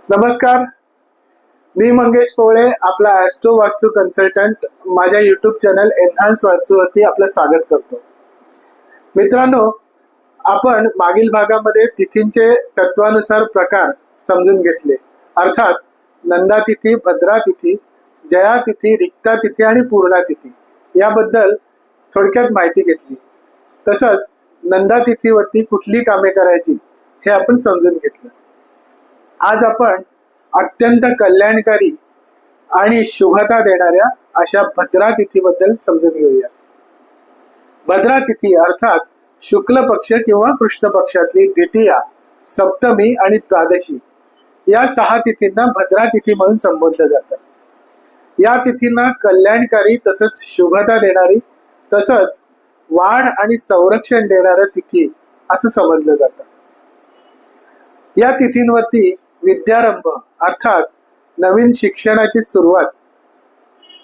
नमस्कार, मी मंगेश पोळे, आपला ॲस्ट्रो वास्तू कन्सल्टंट माझ्या यूट्यूब चॅनल एन्हान्स वास्तूवरती आपलं स्वागत करतो। मित्रांनो, आपण मागील भागामध्ये तिथींचे तत्वानुसार प्रकार समजून घेतले, अर्थात नंदा तिथी, भद्रा तिथी, जया तिथी, रिक्ता तिथी आणि पूर्णा तिथी याबद्दल थोडक्यात माहिती घेतली। तसंच नंदा तिथीवरती कुठली कामे करायची हे आपण समजून घेतलं। आज आपण अत्यंत कल्याणकारी आणि शुभता देणाऱ्या अशा भद्रा तिथीबद्दल समजून घेऊया। भद्रा तिथी अर्थात शुक्ल पक्ष किंवा कृष्ण पक्षातली द्वितीया, सप्तमी आणि द्वादशी या 6 तिथींना भद्रा तिथी म्हणून संबोधलं जातं। या तिथींना कल्याणकारी तसंच शुभता देणारी तसंच वाढ आणि संरक्षण देणाऱ्या तिथी असं समजलं जातं। या तिथींवरती विद्यारंभ अर्थात नवीन शिक्षणाची सुरुवात,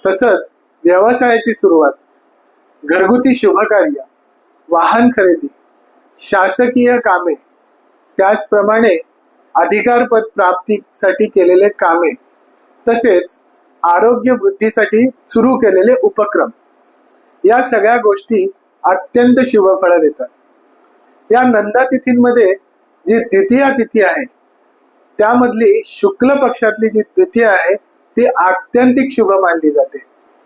तसंच व्यवसायाची सुरुवात, घरगुती शुभकार्य, वाहन खरेदी, शासकीय कामे, त्याचप्रमाणे अधिकारपद प्राप्तीसाठी केलेले कामे, तसेच आरोग्य वृद्धीसाठी सुरू केलेले उपक्रम या सगळ्या गोष्टी अत्यंत शुभ फळं देतात। या नंदा तिथींमध्ये जी द्वितीया तिथी आहे त्यामधली शुक्ल पक्षातली जी द्वितीया आहे ती आत्यंतिक शुभ मानली जाते।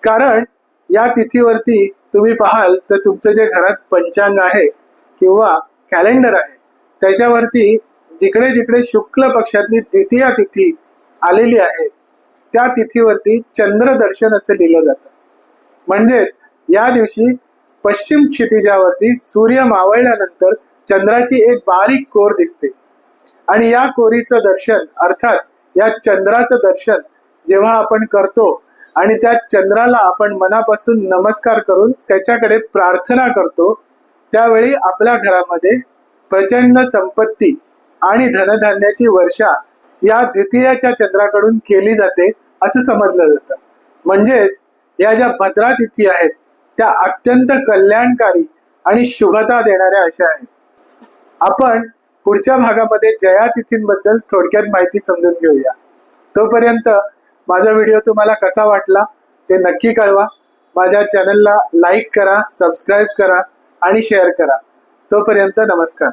कारण या तिथीवरती तुम्ही पाहाल तर तुमचं जे घरात पंचांग आहे किंवा कॅलेंडर आहे त्याच्यावरती जिकडे जिकडे शुक्ल पक्षातली द्वितीया तिथी आलेली आहे त्या तिथीवरती चंद्र दर्शन असं लिहिलं जातं। म्हणजे या दिवशी पश्चिम क्षितिजावरती सूर्य मावळल्यानंतर चंद्राची एक बारीक कोर दिसते आणि या कोरीचं दर्शन अर्थात या चंद्राचं दर्शन जेव्हा आपण करतो आणि त्या चंद्राला आपण मनापासून नमस्कार करून त्याच्याकडे प्रार्थना करतो त्यावेळी आपल्या घरामध्ये प्रचंड संपत्ती आणि धनधान्याची वर्षा या द्वितीयाच्या चंद्राकडून केली जाते असं समजलं जातं। म्हणजेच या ज्या भद्रा तिथी आहेत त्या अत्यंत कल्याणकारी आणि शुभता देणाऱ्या अशा आहेत। आपण पुढच्या भागामध्ये जया तिथींबद्दल थोडक्यात माहिती समजून घेऊया। तोपर्यंत माझा व्हिडिओ तुम्हाला कसा वाटला ते नक्की कळवा। माझ्या चॅनलला लाईक करा, सबस्क्राईब करा आणि शेअर करा। तोपर्यंत नमस्कार।